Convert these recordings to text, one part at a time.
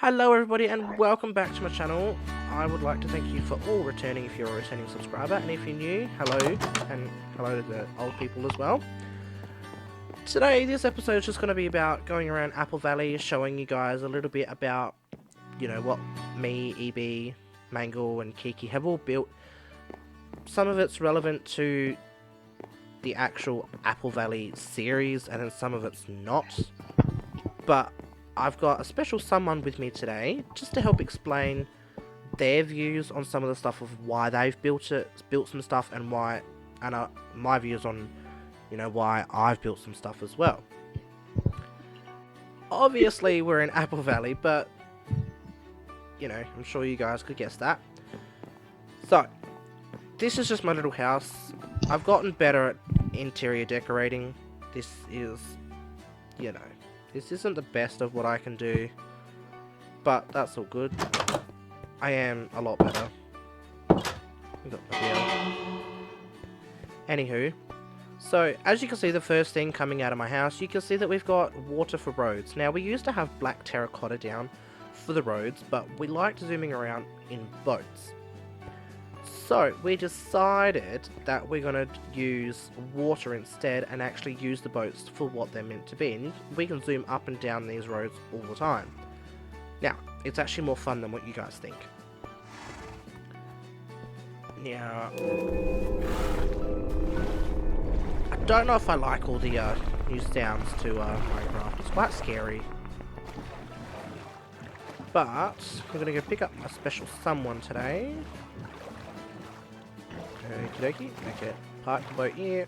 Hello everybody and welcome back to my channel. I would like to thank you for all returning if you're a returning subscriber, and if you're new, hello, and hello to the old people as well. Today, this episode is just going to be about going around Apple Valley, showing you guys a little bit about, what me, EB, Mangle and Kiki have all built. Some of it's relevant to the actual Apple Valley series, and then some of it's not. But I've got a special someone with me today, just to help explain their views on some of the stuff of why they've built some stuff, and why, and my views on, why I've built some stuff as well. Obviously, we're in Apple Valley, but, I'm sure you guys could guess that. So, this is just my little house. I've gotten better at interior decorating. This is, this isn't the best of what I can do, but that's all good. I am a lot better. We got the beer. Anywho, so as you can see, the first thing coming out of my house, you can see that we've got water for roads. Now, we used to have black terracotta down for the roads, but we liked zooming around in boats. So we decided that we're going to use water instead and actually use the boats for what they're meant to be. And we can zoom up and down these roads all the time. Now, it's actually more fun than what you guys think. Now, I don't know if I like all the new sounds to Minecraft. It's quite scary. But we're going to go pick up my special someone today. Okie dokie. Okay, park the boat here.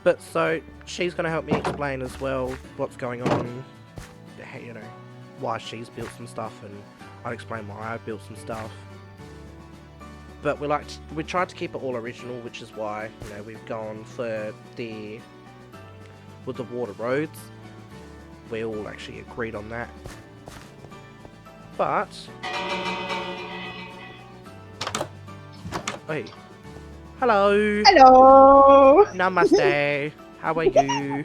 But so, she's going to help me explain as well what's going on, why she's built some stuff, and I'll explain why I've built some stuff. But we tried to keep it all original, which is why, we've gone for with the water roads. We all actually agreed on that. But hey. Hello. Hello. Namaste. How are you?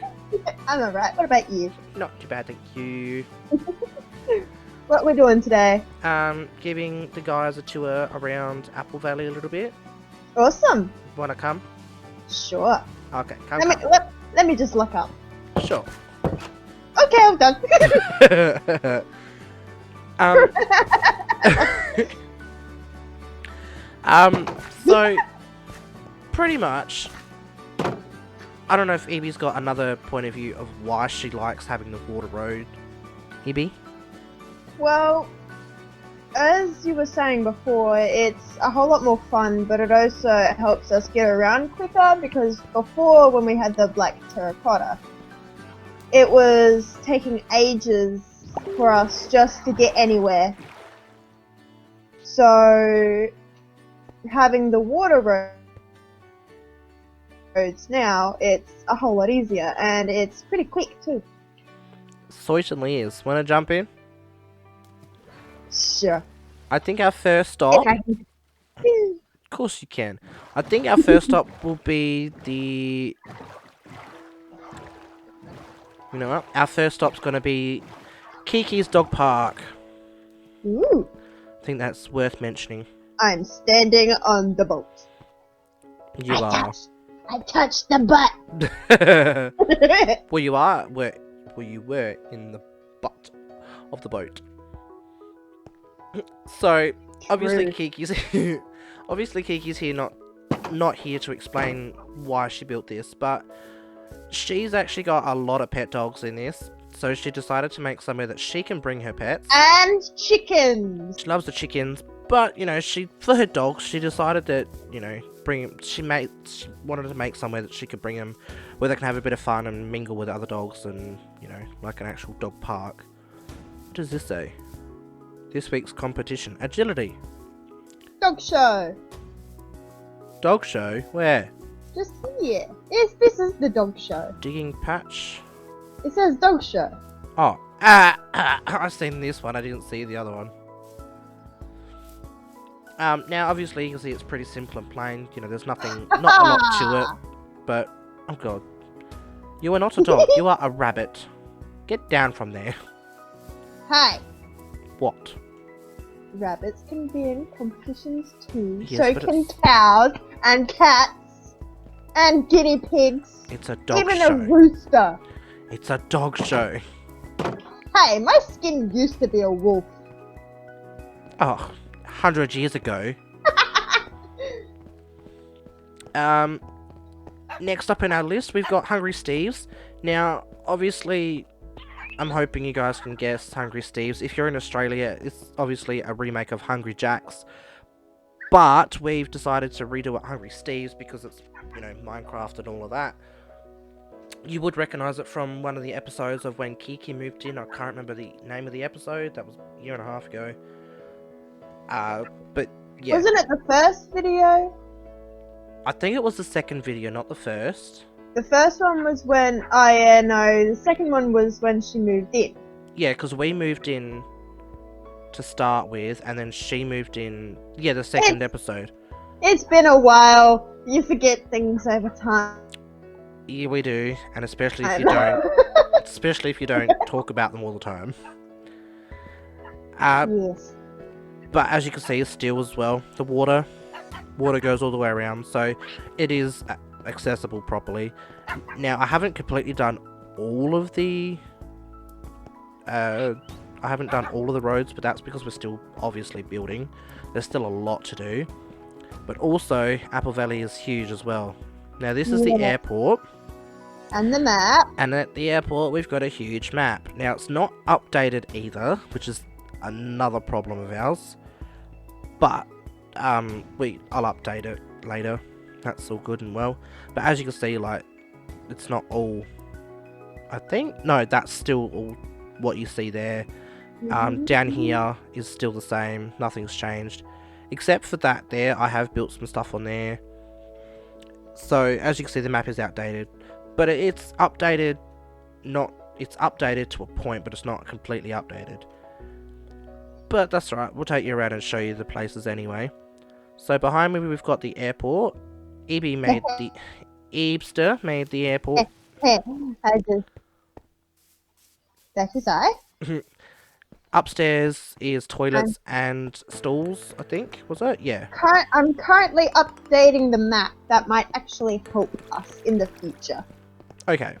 I'm alright. What about you? Not too bad, thank you. What we're doing today? Giving the guys a tour around Apple Valley a little bit. Awesome. Wanna come? Sure. Okay, come. Let me just look up. Sure. Okay, I'm done. So pretty much, I don't know if Evie's got another point of view of why she likes having the water road. Evie? Well, as you were saying before, it's a whole lot more fun, but it also helps us get around quicker, because before, when we had the black terracotta, it was taking ages for us just to get anywhere. So having the water roads now, it's a whole lot easier, and it's pretty quick too. Certainly is. Wanna jump in? Sure. I think our first stop... Of course you can. I think our first stop will be the... You know what? Our first stop's gonna be Kikis Dog Park. Ooh. I think that's worth mentioning. I'm standing on the boat. You are. I touched the butt. Well, you are. You were in the butt of the boat. So, obviously, Kiki's here, not here to explain why she built this, but she's actually got a lot of pet dogs in this. So she decided to make somewhere that she can bring her pets. And chickens. She loves the chickens, but for her dogs, she decided that she wanted to make somewhere that she could bring them, where they can have a bit of fun and mingle with other dogs, and like an actual dog park. What does this say? This week's competition: agility. Dog show. Dog show? Where? Just here. This is the dog show. Digging patch. It says dog show. Oh, I've seen this one. I didn't see the other one. Now obviously you can see it's pretty simple and plain. There's not a lot to it. But oh god, you are not a dog. You are a rabbit. Get down from there. Hey, What? rabbits can be in competitions too. Yes, So but can it's- cows and cats and guinea pigs. It's a dog Even show. a rooster. It's a dog show. Hey, my skin used to be a wolf. Oh, 100 years ago. Next up in our list, we've got Hungry Steve's. Now, obviously, I'm hoping you guys can guess Hungry Steve's. If you're in Australia, it's obviously a remake of Hungry Jack's. But we've decided to redo it Hungry Steve's because it's, you know, Minecraft and all of that. You would recognise it from one of the episodes of when Kiki moved in. I can't remember the name of the episode. That was a year and a half ago. But yeah. Wasn't it the first video? I think it was the second video, not the first. The first one was when, oh yeah, no, the second one was when she moved in. Yeah, because we moved in to start with, and then she moved in, yeah, the second episode. It's been a while. You forget things over time. Yeah, we do, and especially I if you know. don't, especially if you don't talk about them all the time. Yes. But as you can see, it's still as well. The water goes all the way around, so it is accessible properly. Now, I haven't completely done all of the roads, but that's because we're still obviously building. There's still a lot to do. But also, Apple Valley is huge as well. Now, this is the Yeah. airport. And the map. And at the airport, we've got a huge map. Now, it's not updated either, which is another problem of ours. But, I'll update it later. That's all good and well. But as you can see, like, it's not all... I think... No, that's still all what you see there. Down here is still the same. Nothing's changed. Except for that there, I have built some stuff on there. So, as you can see, the map is outdated. But it's updated... It's updated to a point, but it's not completely updated. But that's right. We'll take you around and show you the places anyway. So, behind me, we've got the airport. Eebster made the airport. That is I. Upstairs is toilets and stalls, I think. Was it? Yeah. I'm currently updating the map. That might actually help us in the future. Okay.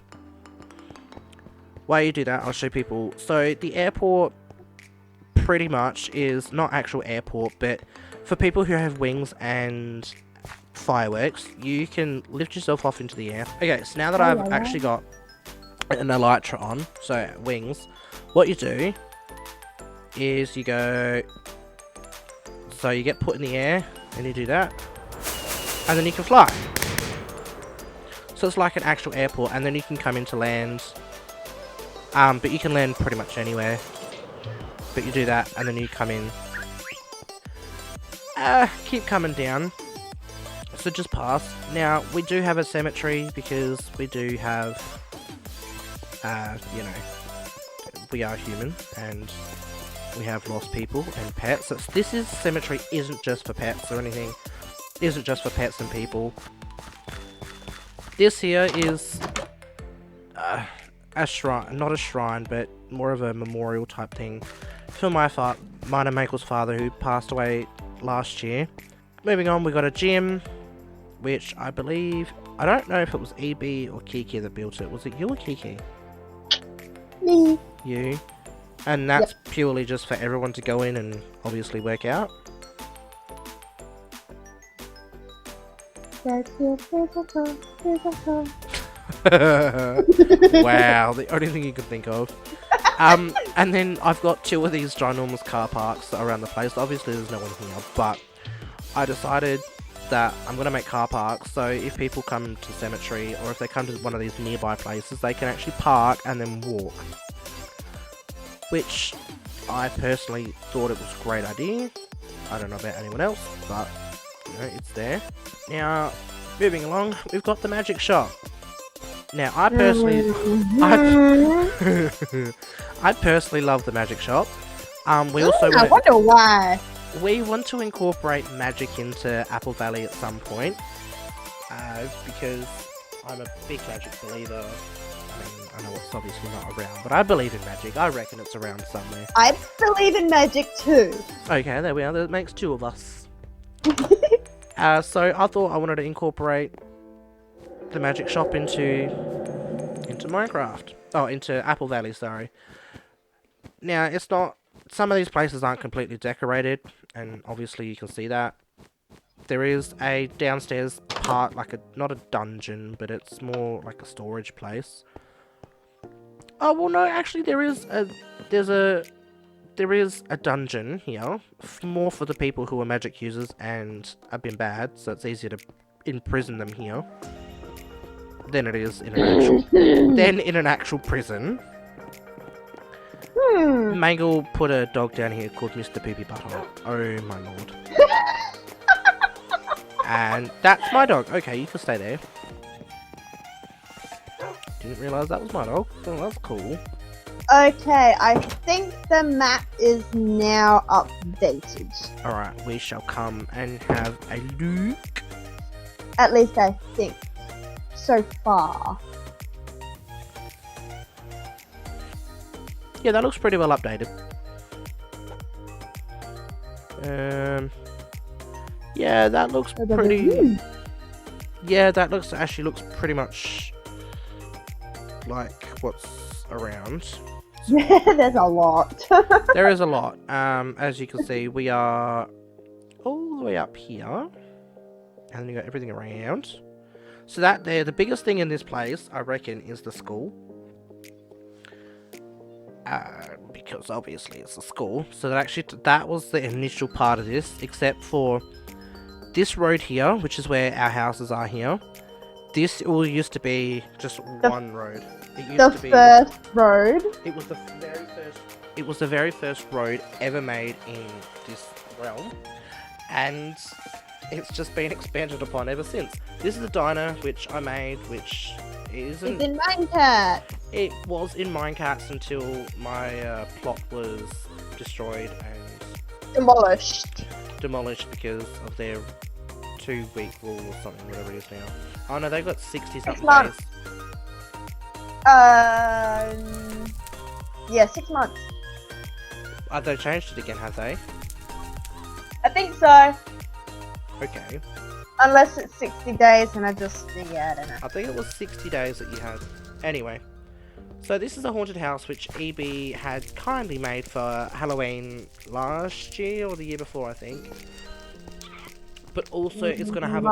While you do that, I'll show people. So, the airport pretty much is not actual airport, but for people who have wings and fireworks, you can lift yourself off into the air. Okay, so now that I've actually got an elytra on, so wings, what you do is you go, so you get put in the air, and you do that, and then you can fly. So it's like an actual airport, and then you can come into land, but you can land pretty much anywhere. But you do that, and then you come in. Keep coming down. So just pass. Now, we do have a cemetery, because we do have, you know, we are human, and we have lost people and pets. So this cemetery isn't just for pets or anything. It isn't just for pets and people. This here is a shrine, not a shrine, but more of a memorial type thing for mine and Michael's father, who passed away last year. Moving on, we got a gym, which I believe, I don't know if it was EB or Kiki that built it. Was it you or Kiki? Me. You. And that's purely just for everyone to go in and obviously work out. Wow, the only thing you could think of. And then I've got two of these ginormous car parks around the place. Obviously there's no one here, but I decided that I'm going to make car parks, so if people come to Cemetery, or if they come to one of these nearby places, they can actually park and then walk. Which I personally thought it was a great idea. I don't know about anyone else, but you know, it's there. Now, moving along, we've got the magic shop. Now, I personally love the magic shop. We also I wonder why. We want to incorporate magic into Apple Valley at some point, because I'm a big magic believer. I mean, I know it's obviously not around, but I believe in magic. I reckon it's around somewhere. I believe in magic too. Okay, there we are. That makes two of us. So I thought I wanted to incorporate the magic shop into Minecraft. Oh, into Apple Valley, sorry. Now, it's not... Some of these places aren't completely decorated, and obviously you can see that. There is a downstairs part, like not a dungeon, but it's more like a storage place. Oh, well, no, actually there is a dungeon here, more for the people who are magic users and have been bad, so it's easier to imprison them here than it is in an actual prison. Mangle put a dog down here called Mr. Poopy Butthole. Oh my lord. And that's my dog. Okay, you can stay there. Didn't realise that was my dog. Oh, that's cool. Okay, I think the map is now updated. Alright, we shall come and have a look. At least I think. So far. Yeah, that looks pretty well updated. Yeah, that looks pretty... Yeah, that actually looks pretty much like what's around. There's a lot. There is a lot. As you can see, we are all the way up here. And then you got everything around. So that there, the biggest thing in this place, I reckon, is the school. Because obviously it's a school. So that was the initial part of this, except for this road here, which is where our houses are here. This all used to be just one road. It used to be first road. It was the very first. It was the very first road ever made in this realm, and it's just been expanded upon ever since. This is the diner which I made, which isn't. It's in Minecraft. It was in Minecraft until my plot was destroyed and demolished because of their 2-week rule or something, whatever it is now. Oh no, they've got 60-something days. Yeah, 6 months. They changed it again, have they? I think so. Okay. Unless it's 60 days and I don't know. I think it was 60 days that you had. Anyway. So this is a haunted house which EB had kindly made for Halloween last year or the year before, I think. But also it's gonna have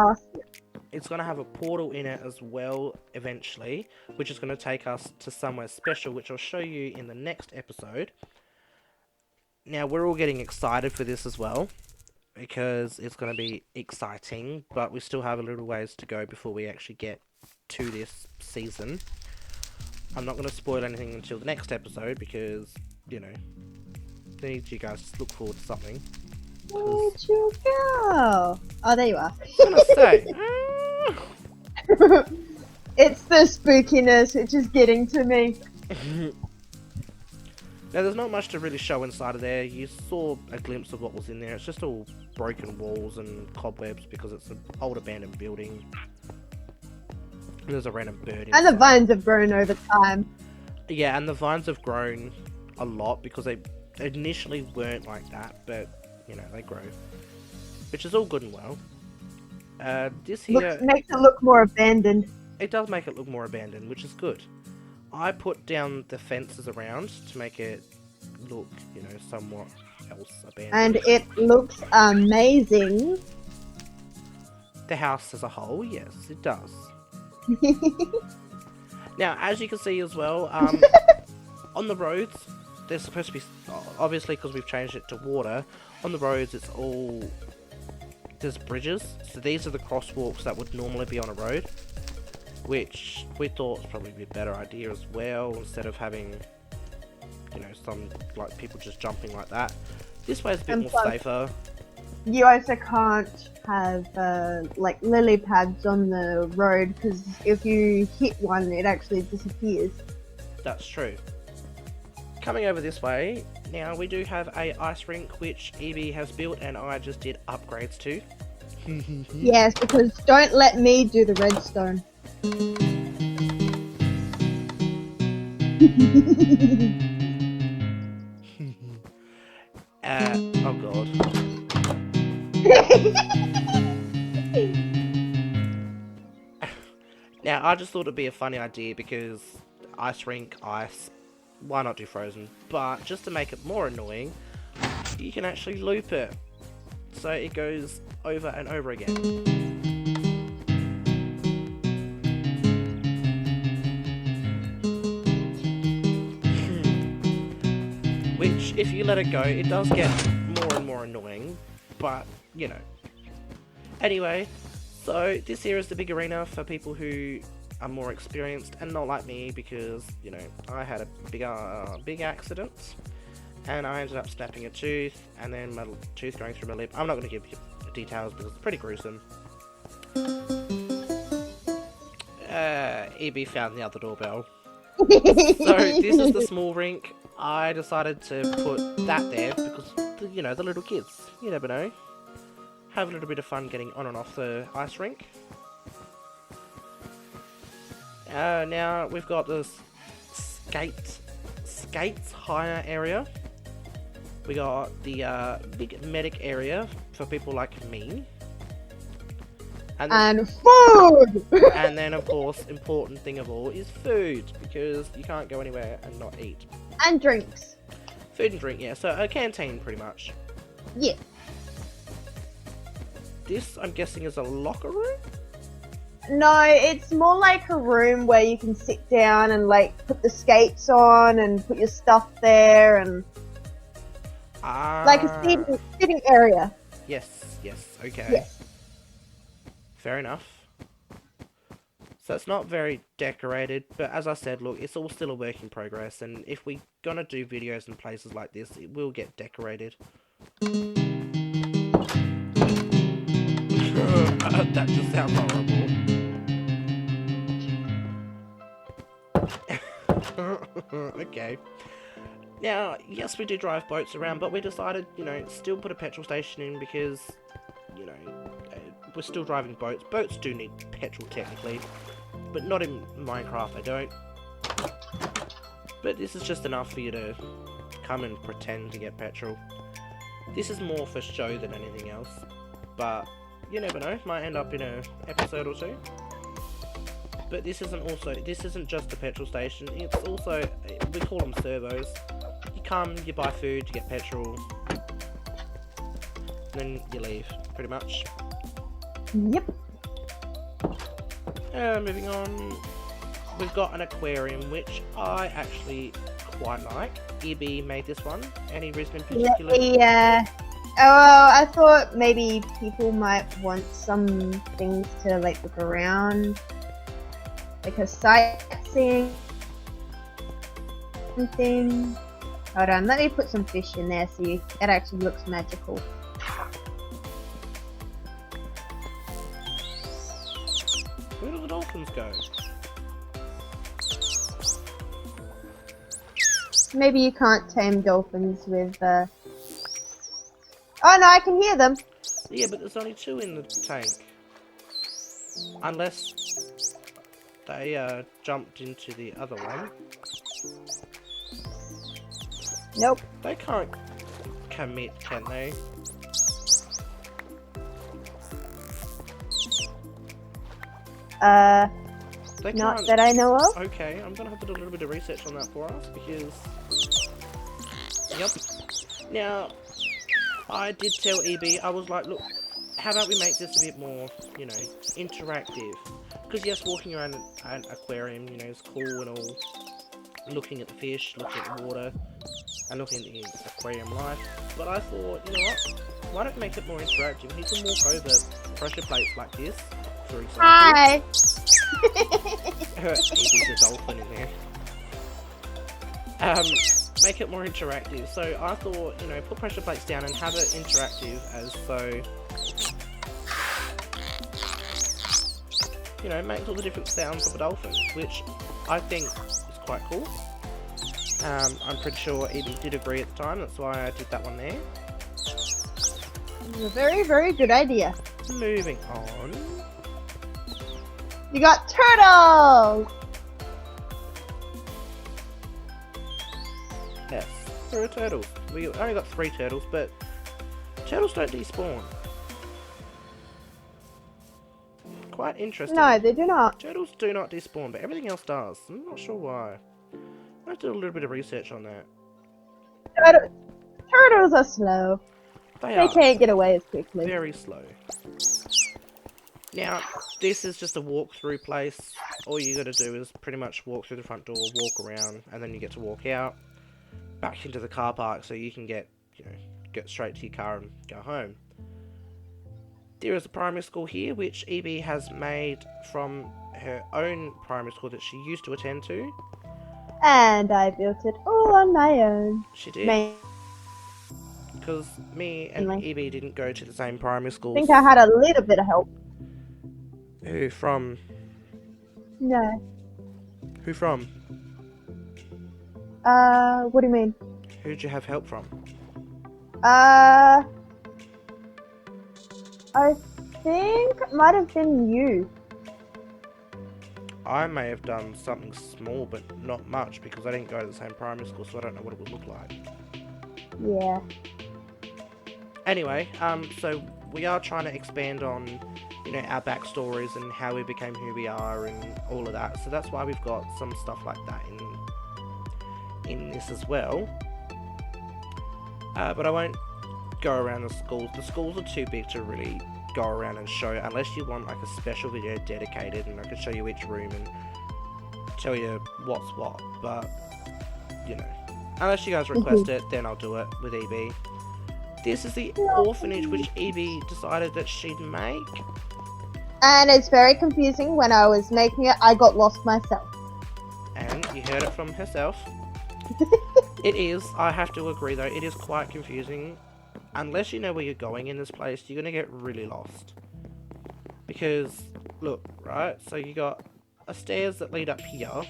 a portal in it as well eventually, which is gonna take us to somewhere special, which I'll show you in the next episode. Now we're all getting excited for this as well, because it's gonna be exciting, but we still have a little ways to go before we actually get to this season. I'm not going to spoil anything until the next episode because, you know, I need you guys to look forward to something. Where'd you go? Oh, there you are. I was gonna say. It's the spookiness which is getting to me. Now, there's not much to really show inside of there. You saw a glimpse of what was in there. It's just all broken walls and cobwebs because it's an old abandoned building. There's a random bird inside. And the vines have grown over time. Yeah, and the vines have grown a lot because they initially weren't like that, but, you know, they grow. Which is all good and well. This here... makes it look more abandoned. It does make it look more abandoned, which is good. I put down the fences around to make it look, you know, somewhat else abandoned. And it looks amazing. The house as a whole, yes, it does. Now, as you can see as well, on the roads, there's supposed to be, obviously because we've changed it to water, on the roads it's all, there's bridges, so these are the crosswalks that would normally be on a road, which we thought was probably a better idea as well, instead of having, you know, some, like, people just jumping like that. This way is a bit more safer. You also can't have, like, lily pads on the road, because if you hit one, it actually disappears. That's true. Coming over this way, now we do have a ice rink, which Evie has built, and I just did upgrades to. Yes, because don't let me do the redstone. Oh god. Now, I just thought it'd be a funny idea because ice rink, ice, why not do frozen? But just to make it more annoying, you can actually loop it. So it goes over and over again. Which, if you let it go, it does get more and more annoying, but, you know. Anyway, so this here is the big arena for people who are more experienced and not like me because, you know, I had a big accident and I ended up snapping a tooth and then my tooth going through my lip. I'm not going to give you the details because it's pretty gruesome. EB found the other doorbell. So this is the small rink. I decided to put that there because, you know, the little kids, you never know. Have a little bit of fun getting on and off the ice rink. Now we've got this skates hire area. We got the big medic area for people like me. And food! And then, of course, important thing of all is food, because you can't go anywhere and not eat. And drinks. Food and drink, yeah. So a canteen, pretty much. Yeah. This, I'm guessing, is a locker room? No, it's more like a room where you can sit down and, like, put the skates on and put your stuff there and... like a sitting area. Yes, okay. Yes. Fair enough. So it's not very decorated, but as I said, look, it's all still a work in progress, and if we're gonna do videos in places like this, it will get decorated. That just sounds horrible. Okay. Now, yes, we do drive boats around, but we decided, you know, still put a petrol station in because, you know, we're still driving boats. Boats do need petrol technically, but not in Minecraft, they don't. But this is just enough for you to come and pretend to get petrol. This is more for show than anything else, but you never know, might end up in an episode or two. But this isn't just a petrol station, it's also, we call them servos. You come, you buy food, you get petrol, and then you leave, pretty much. Yep. Moving on, we've got an aquarium, which I actually quite like. EB made this one. Any reason in particular? Yeah. Oh, I thought maybe people might want some things to like look around, like a sightseeing thing. Hold on, let me put some fish in there so it actually looks magical. Where do the dolphins go? Maybe you can't tame dolphins with Oh no, I can hear them. Yeah, but there's only 2 in the tank. Unless they jumped into the other one. Nope. They can't commit, can they? They Not can't. that I know of. Okay, I'm gonna have to do a little bit of research on that for us because. Yep. Now, I did tell EB, I was like, look, how about we make this a bit more, you know, interactive? Because yes, walking around an aquarium, you know, is cool and all. Looking at the fish, looking at the water, and looking at the aquarium life. But I thought, you know what? Why don't we make it more interactive? He can walk over pressure plates like this, for example. Hi. EB's a dolphin in there. Make it more interactive. So I thought, you know, put pressure plates down and have it interactive as so, you know, makes all the different sounds of a dolphin, which I think is quite cool. I'm pretty sure EB did agree at the time, that's why I did that one there. It's a very, very good idea. Moving on. You got turtles! There are turtles. We only got 3 turtles, but turtles don't despawn. Quite interesting. No, they do not. Turtles do not despawn, but everything else does. I'm not sure why. I have to do a little bit of research on that. Turtles are slow. They can't get away as quickly. Very slow. Now, this is just a walk-through place. All you gotta do is pretty much walk through the front door, walk around, and then you get to walk out back into the car park so you can get straight to your car and go home. There is a primary school here, which Evie has made from her own primary school that she used to attend to. And I built it all on my own. She did. Because me and Evie didn't go to the same primary schools. I think I had a little bit of help. Who from? No. Who from? What do you mean? Who'd you have help from? I think it might have been you. I may have done something small, but not much, because I didn't go to the same primary school, so I don't know what it would look like. Yeah. Anyway, so we are trying to expand on, our backstories and how we became who we are and all of that. So that's why we've got some stuff like that in this as well. But I won't go around the schools. The schools are too big to really go around and show, unless you want like a special video dedicated, and I can show you each room and tell you what's what. But unless you guys request it, then I'll do it with EB. This is the orphanage which EB decided that she'd make. And it's very confusing. When I was making it, I got lost myself. And you heard it from herself. It is, I have to agree though, it is quite confusing. Unless you know where you're going in this place, you're going to get really lost. Because, look, right, so you got a stairs that lead up here.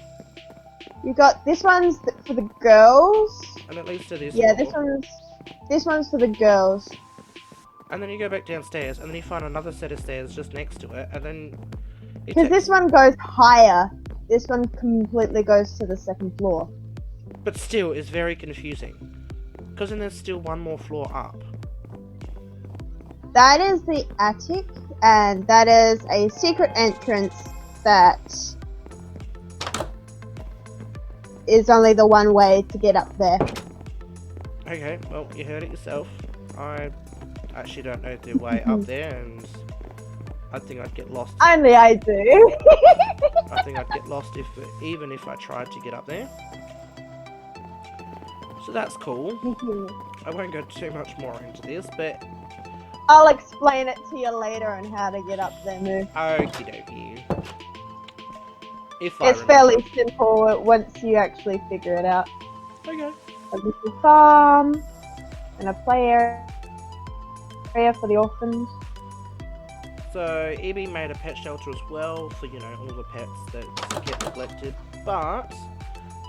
You got, this one's for the girls. And it leads to this Yeah, floor. this one's for the girls. And then you go back downstairs, and then you find another set of stairs just next to it, and then... Because this one goes higher. This one completely goes to the second floor. But still, it's very confusing. Because then there's still one more floor up. That is the attic, and that is a secret entrance that is only the one way to get up there. Okay, well, you heard it yourself. I actually don't know the way up there, and I think I'd get lost. Only I do. I think I'd get lost even if I tried to get up there. So that's cool. I won't go too much more into this, but... I'll explain it to you later on how to get up there, Moo. Okie dokie. It's fairly simple once you actually figure it out. Okay. A little farm, and a play area for the orphans. So, EB made a pet shelter as well for, all the pets that get neglected. But,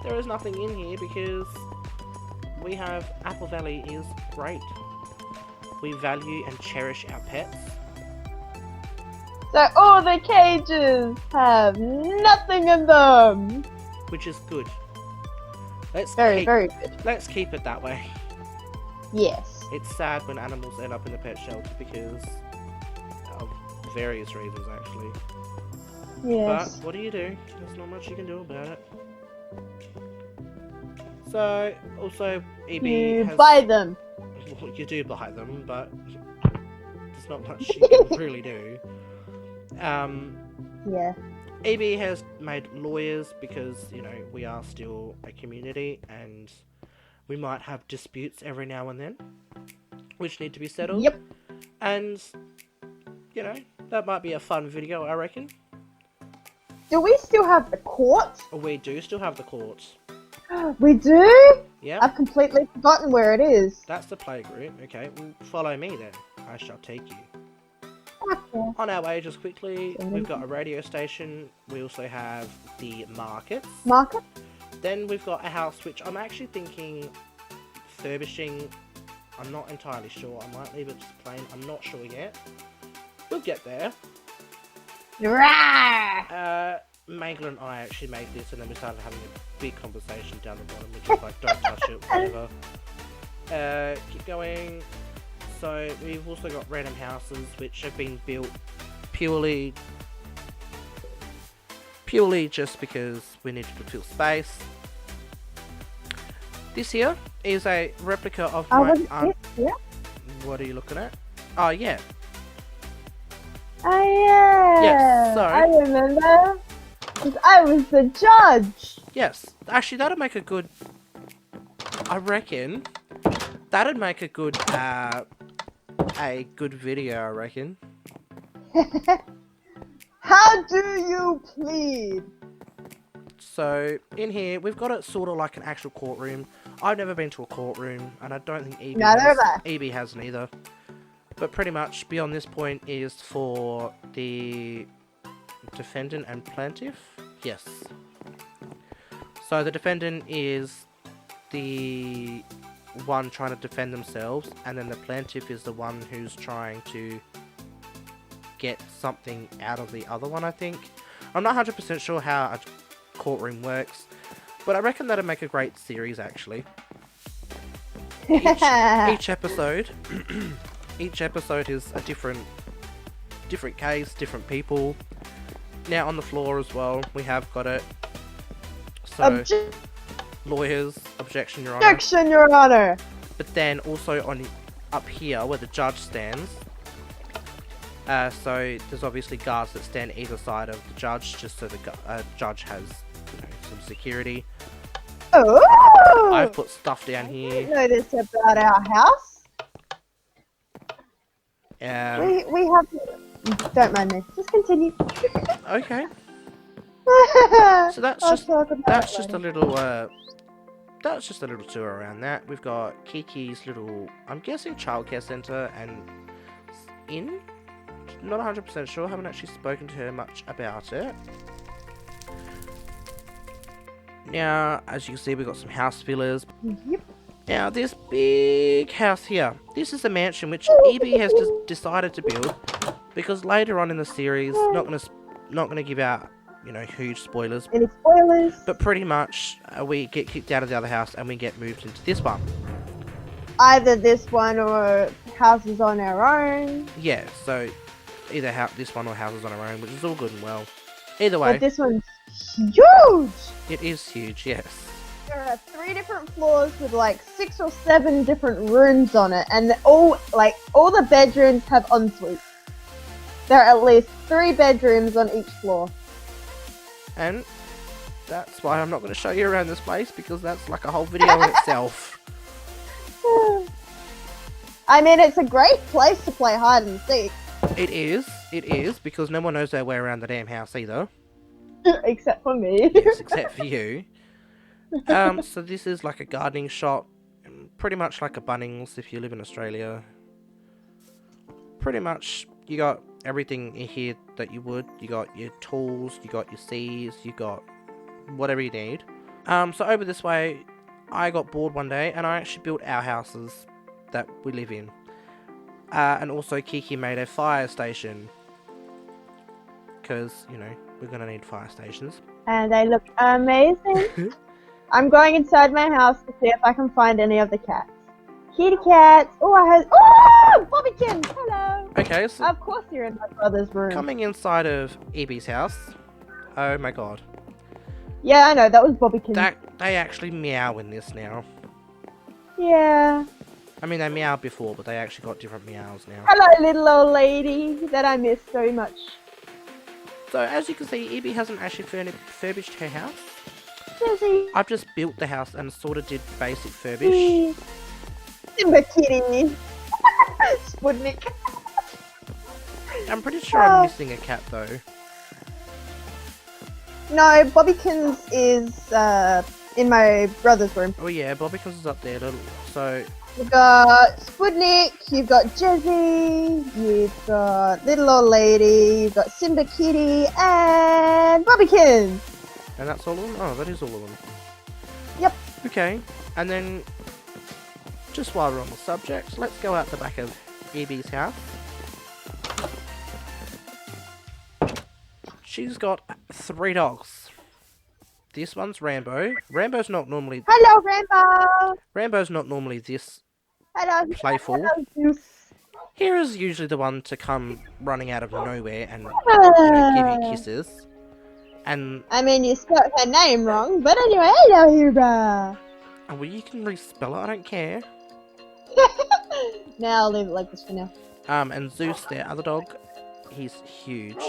there is nothing in here because we have Apple Valley is great. We value and cherish our pets. So all the cages have nothing in them. Which is good. Very good. Let's keep it that way. Yes. It's sad when animals end up in a pet shelter because of various reasons, actually. Yes. But what do? There's not much you can do about it. So, also, EB you has... buy them. Well, you do buy them, but there's not much you can really do. Yeah. EB has made lawyers because, we are still a community and we might have disputes every now and then, which need to be settled. Yep. And, that might be a fun video, I reckon. Do we still have the court? We do still have the court. We do? Yeah. I've completely forgotten where it is. That's the playgroup. Okay, well, follow me then. I shall take you. Okay. On our way, just quickly, we've got a radio station. We also have the markets. Market? Then we've got a house which I'm actually thinking furbishing. I'm not entirely sure. I might leave it just plain. I'm not sure yet. We'll get there. Rah! Magla and I actually made this, and then we started having a big conversation down the bottom, which is like, don't touch it, whatever. Keep going. So we've also got random houses which have been built purely just because we needed to fill space. This here is a replica of my aunt. Yeah. What are you looking at? Oh yeah. Oh yeah. Yes, so I remember. 'Cause I was the judge. yes, actually that'd make a good. I reckon that'd make a good video. I reckon. How do you plead? So in here we've got it sort of like an actual courtroom. I've never been to a courtroom, and I don't think EB hasn't either. But pretty much beyond this point is for the defendant and plaintiff. Yes. So the defendant is the one trying to defend themselves, and then the plaintiff is the one who's trying to get something out of the other one, I think. I'm not 100% sure how a courtroom works, but I reckon that'd make a great series actually. Each episode each episode is a different case, different people. Now on the floor as well, we have got it. So lawyers, objection, Your Honor. Objection, Your Honor. But then also on up here where the judge stands. So there's obviously guards that stand either side of the judge, just so the judge has, you know, some security. Oh! I've put stuff down here. I didn't know this about our house. We have. Don't mind me. Just continue. Okay. So that's I'll just talk about that's it just a later. little that's just a little tour around that. We've got Kiki's little, I'm guessing, childcare centre and inn. Not 100% sure. Haven't actually spoken to her much about it. Now, as you can see, we've got some house fillers. Yep. Now, this big house here, this is a mansion which EB has decided to build because later on in the series, not gonna give out, you know, huge spoilers. Any spoilers? But pretty much, we get kicked out of the other house and we get moved into this one. Either this one or houses on our own. Yeah, so either this one or houses on our own, which is all good and well. Either way, But this one's huge! it is huge, yes. There are 3 different floors with like 6 or 7 different rooms on it, and all the bedrooms have ensuite. There are at least 3 bedrooms on each floor. And that's why I'm not going to show you around this place, because that's like a whole video in itself. I mean, it's a great place to play hide and seek. It is, because no one knows their way around the damn house either. Except for me. Yes, except for you. So this is like a gardening shop, pretty much like a Bunnings if you live in Australia. Pretty much, you got everything in here that you would. You got your tools, you got your seeds, you got whatever you need. So over this way, I got bored one day and I actually built our houses that we live in. And also Kiki made a fire station. Because, you know, we're going to need fire stations. And they look amazing. I'm going inside my house to see if I can find any of the cats. Kitty cats! Oh, Bobbykins! Hello! Okay, so Of course you're in my brother's room. coming inside of EB's house. Oh my god. Yeah, I know, that was Bobbykins. They actually meow in this now. Yeah. I mean, they meowed before, but they actually got different meows now. Hello, little old lady that I miss so much. So, as you can see, EB hasn't actually furbished her house. Susie. I've just built the house and sort of did basic furbish. Simba kitty. Sputnik. I'm pretty sure I'm missing a cat, though. No, Bobbykins is in my brother's room. Oh yeah, Bobbykins is up there. So, You've got Sputnik, you've got Jezzy, you've got Little Old Lady, you've got Simba Kitty, and Bobbykins! and that's all of them? Oh, that is all of them. Yep. Okay, and then, just while we're on the subject, let's go out the back of EB's house. She's got 3 dogs. This one's Rambo. Rambo's not normally... Hello, Rambo! Rambo's not normally this Hello, playful. Zeus. Hera's usually the one to come running out of nowhere and, you know, give you kisses. And I mean, you spelled her name wrong, but anyway, hello, Hera. well, you can respell it. I don't care. Now I'll leave it like this for now. And Zeus, their other dog, he's huge.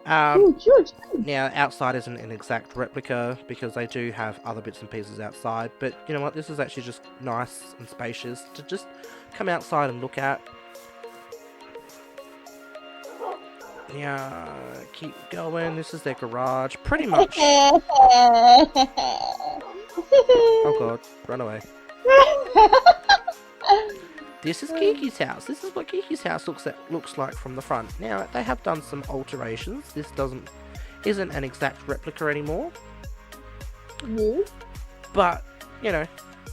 Ooh, George. Now, outside isn't an exact replica because they do have other bits and pieces outside, but you know what, this is actually just nice and spacious to just come outside and look at. Yeah, keep going, this is their garage, pretty much. Oh god, run away. This is Kiki's house. This is what Kiki's house looks like from the front. Now, they have done some alterations. This isn't an exact replica anymore. No. But, you know,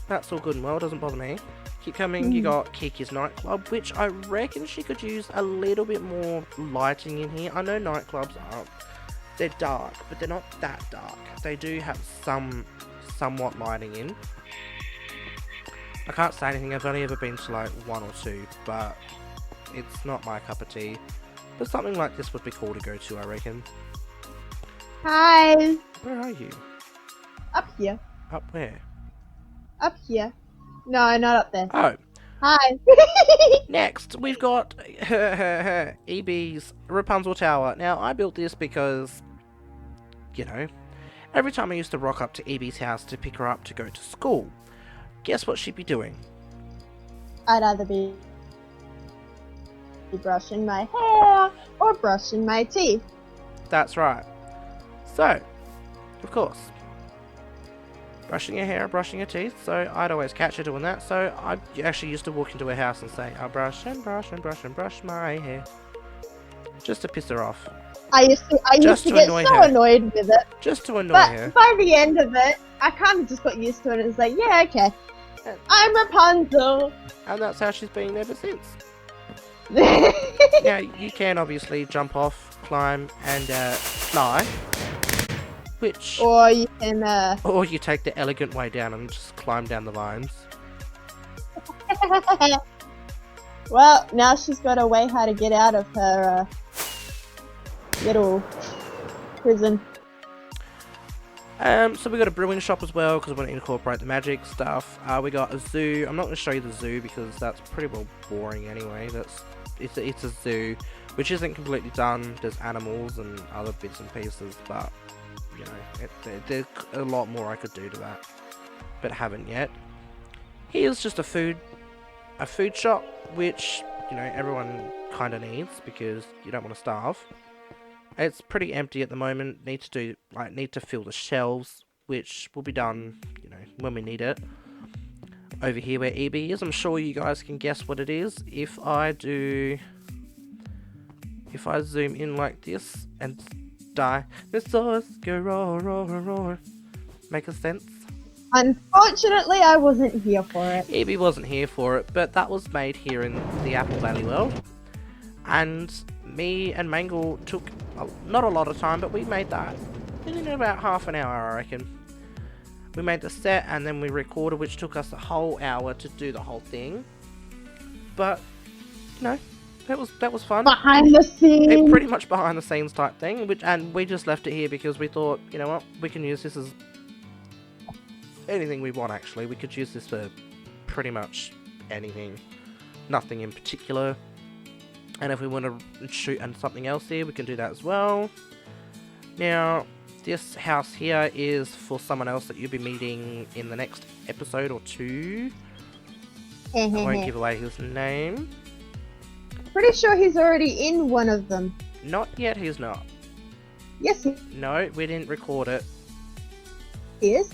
that's all good and well. Doesn't bother me. Keep coming. You got Kiki's nightclub, which I reckon she could use a little bit more lighting in here. I know nightclubs they're dark, but they're not that dark. They do have somewhat lighting in. I can't say anything, I've only ever been to like 1 or 2, but it's not my cup of tea. But something like this would be cool to go to, I reckon. Hi. Where are you? Up here. Up where? Up here. No, not up there. Oh. Hi. Next, we've got EB's Rapunzel Tower. Now, I built this because, you know, every time I used to rock up to EB's house to pick her up to go to school, guess what she'd be doing? I'd either be brushing my hair or brushing my teeth. That's right. So, of course, brushing your hair, brushing your teeth, so I'd always catch her doing that, so I actually used to walk into her house and say, I'll brush and brush and brush and brush my hair. Just to piss her off. I used to get so annoyed with it. Just to annoy her. But by the end of it, I kind of just got used to it and it's like, yeah, okay. I'm Rapunzel. And that's how she's been ever since. Now, you can obviously jump off, climb, and fly. Which... Or you can... Or you take the elegant way down and just climb down the lines. Well, now she's got a way how to get out of her little prison. So we got a brewing shop as well because we want to incorporate the magic stuff. We got a zoo. I'm not going to show you the zoo because that's pretty well boring anyway. It's a zoo, which isn't completely done. There's animals and other bits and pieces, but you know, there's a lot more I could do to that, but haven't yet. Here's just a food shop, which you know everyone kind of needs because you don't want to starve. It's pretty empty at the moment. Need to fill the shelves, which will be done, you know, when we need it. Over here where EB is, I'm sure you guys can guess what it is. If I zoom in like this and dinosaurs go roar, roar, roar. Make a sense? Unfortunately, I wasn't here for it. EB wasn't here for it, but that was made here in the Apple Valley world. And me and Mangle took not a lot of time, but we made that in about half an hour, I reckon. We made the set and then we recorded, which took us a whole hour to do the whole thing. But you know, that was fun. Behind the scenes. Pretty much behind the scenes type thing, and we just left it here because we thought, you know what, we can use this as anything we want. Actually, we could use this for pretty much anything, nothing in particular. And if we want to shoot and something else here, we can do that as well. Now, this house here is for someone else that you'll be meeting in the next episode or 2. I won't give away his name. Pretty sure he's already in one of them. Not yet, he's not. Yes, he No, we didn't record it. is.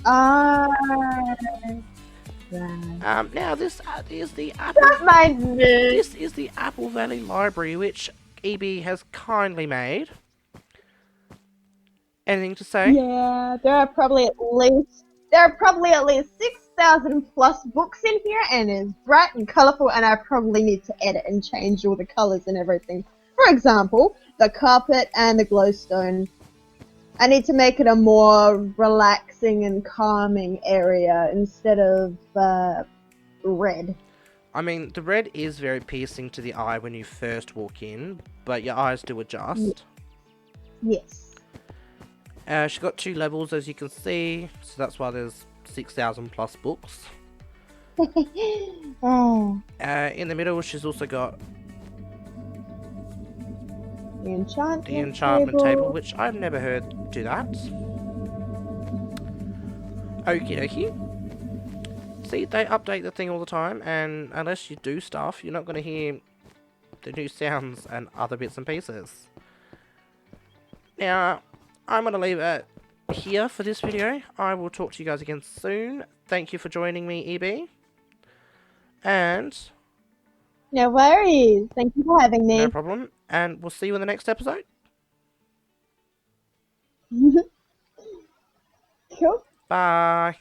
Right. Now this is the Apple. Don't mind me. This is the Apple Valley Library, which EB has kindly made. Anything to say? Yeah, there are probably at least 6,000 plus books in here, and it's bright and colourful, and I probably need to edit and change all the colours and everything. For example, the carpet and the glowstone. I need to make it a more relaxing and calming area instead of red. I mean, the red is very piercing to the eye when you first walk in, but your eyes do adjust. Yes. She's got 2 levels, as you can see, so that's why there's 6,000 plus books. Oh, In the middle, she's also got the enchantment table, which I've never heard do that. Okie dokie. See, they update the thing all the time, and unless you do stuff, you're not going to hear the new sounds and other bits and pieces. Now, I'm going to leave it here for this video. I will talk to you guys again soon. Thank you for joining me, EB. And No worries. Thank you for having me. no problem. And we'll see you in the next episode. Cool. Bye.